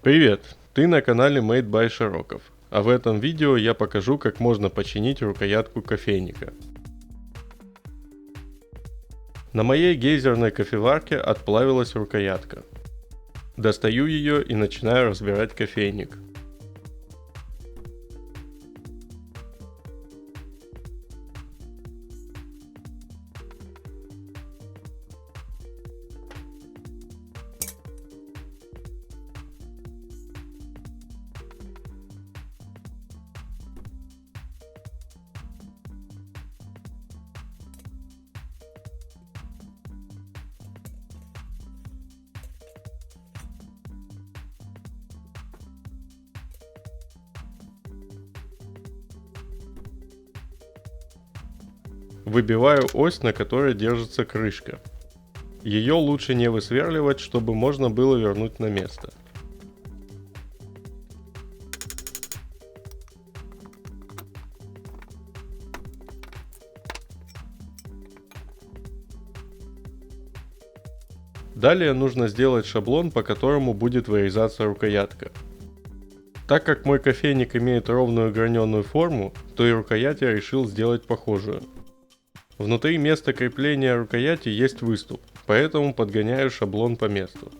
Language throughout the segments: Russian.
Привет! Ты на канале Made by Широков, а в этом видео я покажу, как можно починить рукоятку кофейника. На моей гейзерной кофеварке отплавилась рукоятка. Достаю ее и начинаю разбирать кофейник. Выбиваю ось, на которой держится крышка. Ее лучше не высверливать, чтобы можно было вернуть на место. Далее нужно сделать шаблон, по которому будет вырезаться рукоятка. Так как мой кофейник имеет ровную граненую форму, то и рукоять я решил сделать похожую. Внутри места крепления рукояти есть выступ, поэтому подгоняю шаблон по месту.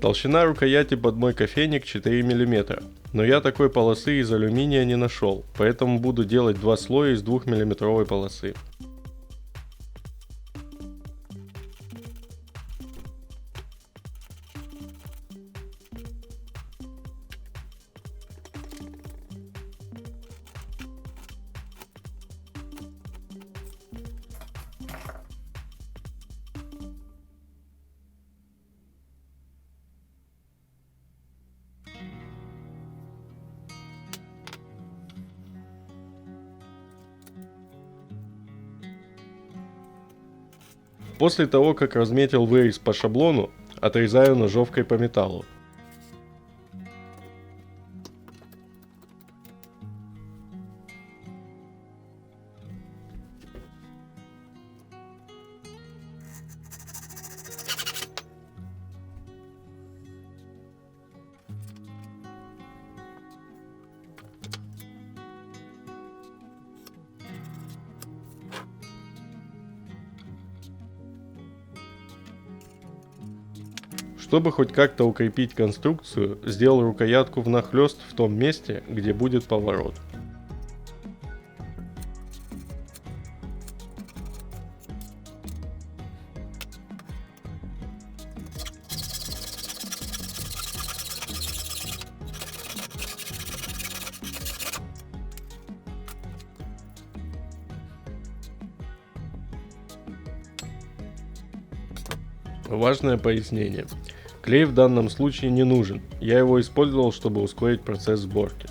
Толщина рукояти под мой кофейник 4 мм, но я такой полосы из алюминия не нашел, поэтому буду делать два слоя из 2 мм полосы. После того, как разметил вырез по шаблону, отрезаю ножовкой по металлу. Чтобы хоть как-то укрепить конструкцию, сделал рукоятку внахлёст в том месте, где будет поворот. Важное пояснение. Клей в данном случае не нужен, я его использовал, чтобы ускорить процесс сборки.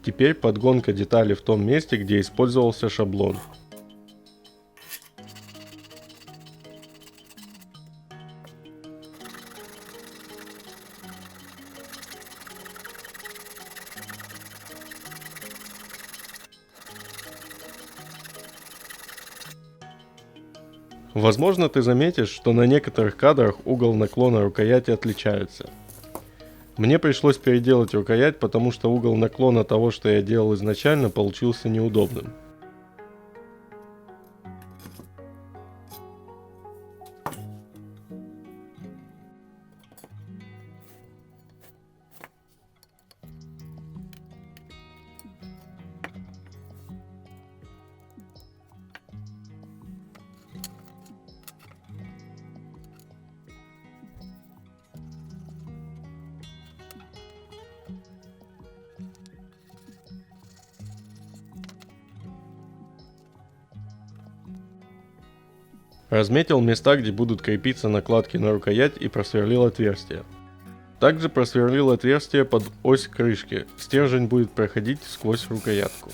Теперь подгонка детали в том месте, где использовался шаблон. Возможно, ты заметишь, что на некоторых кадрах угол наклона рукояти отличается. Мне пришлось переделать рукоять, потому что угол наклона того, что я делал изначально, получился неудобным. Разметил места, где будут крепиться накладки на рукоять, и просверлил отверстие. Также просверлил отверстие под ось крышки. Стержень будет проходить сквозь рукоятку.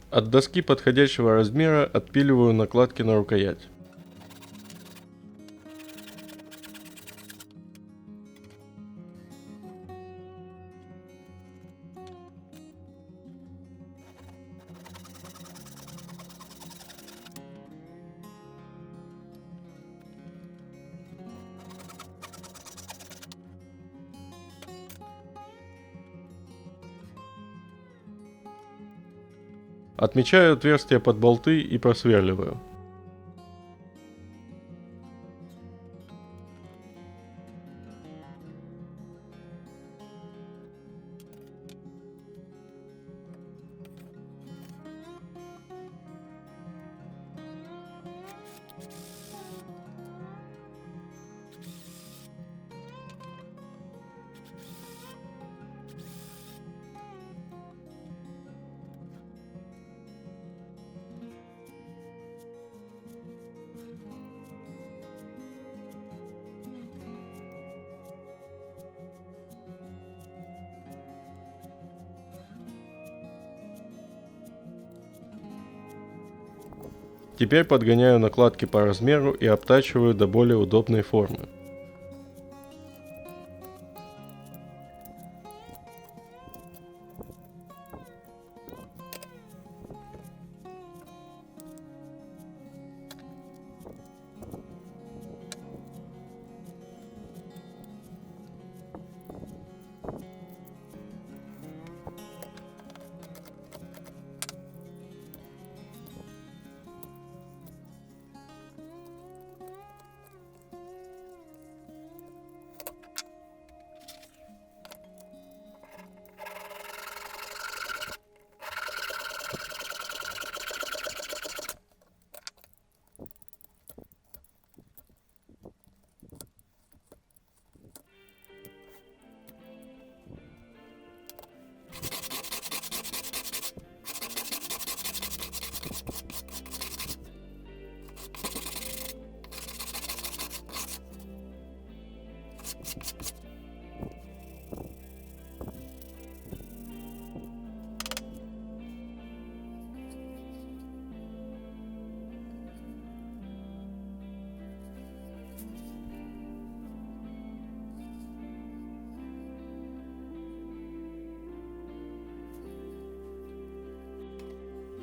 От доски подходящего размера отпиливаю накладки на рукоять. Отмечаю отверстия под болты и просверливаю. Теперь подгоняю накладки по размеру и обтачиваю до более удобной формы.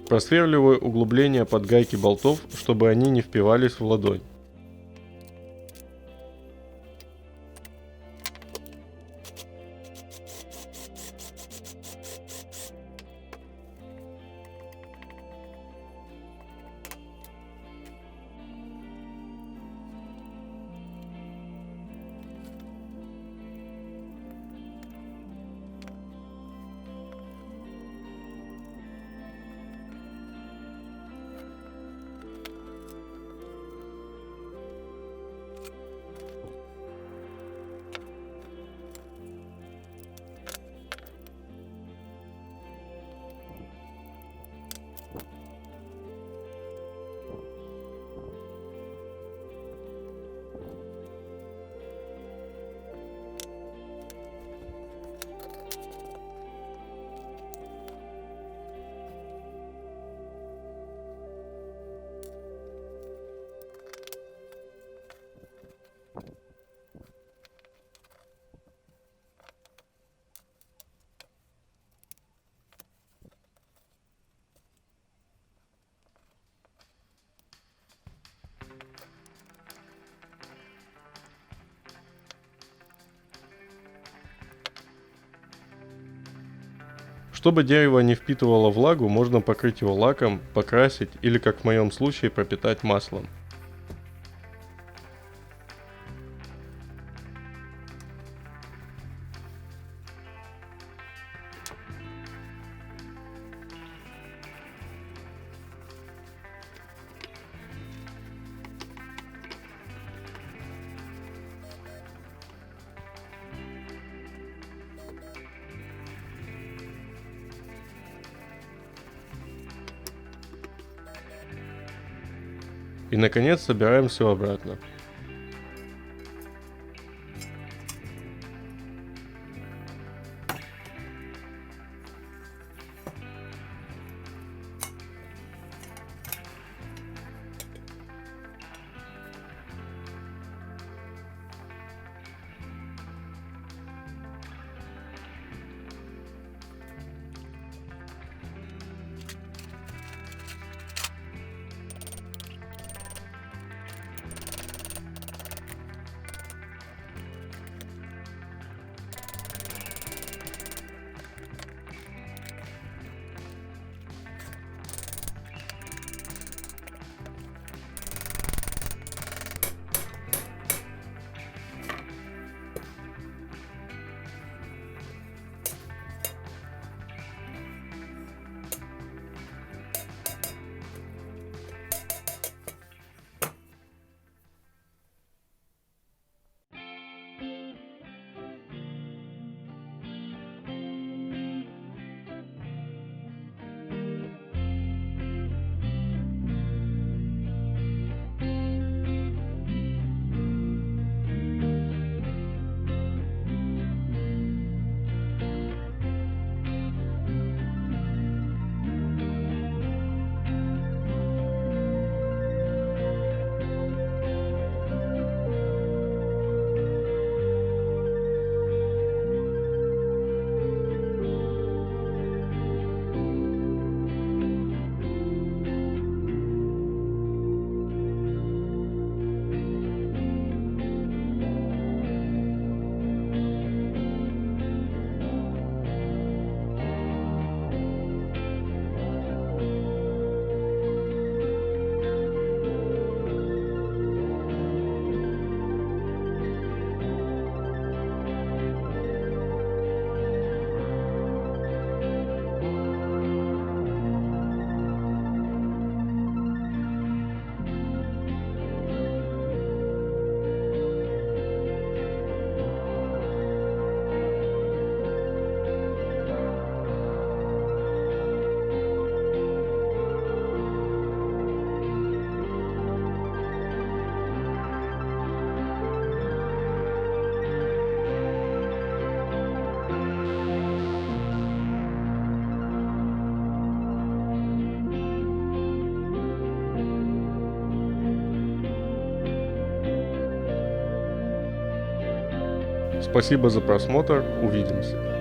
Просверливаю углубления под гайки болтов, чтобы они не впивались в ладонь. Чтобы дерево не впитывало влагу, можно покрыть его лаком, покрасить или, как в моем случае, пропитать маслом. И наконец собираем все обратно. Спасибо за просмотр, увидимся.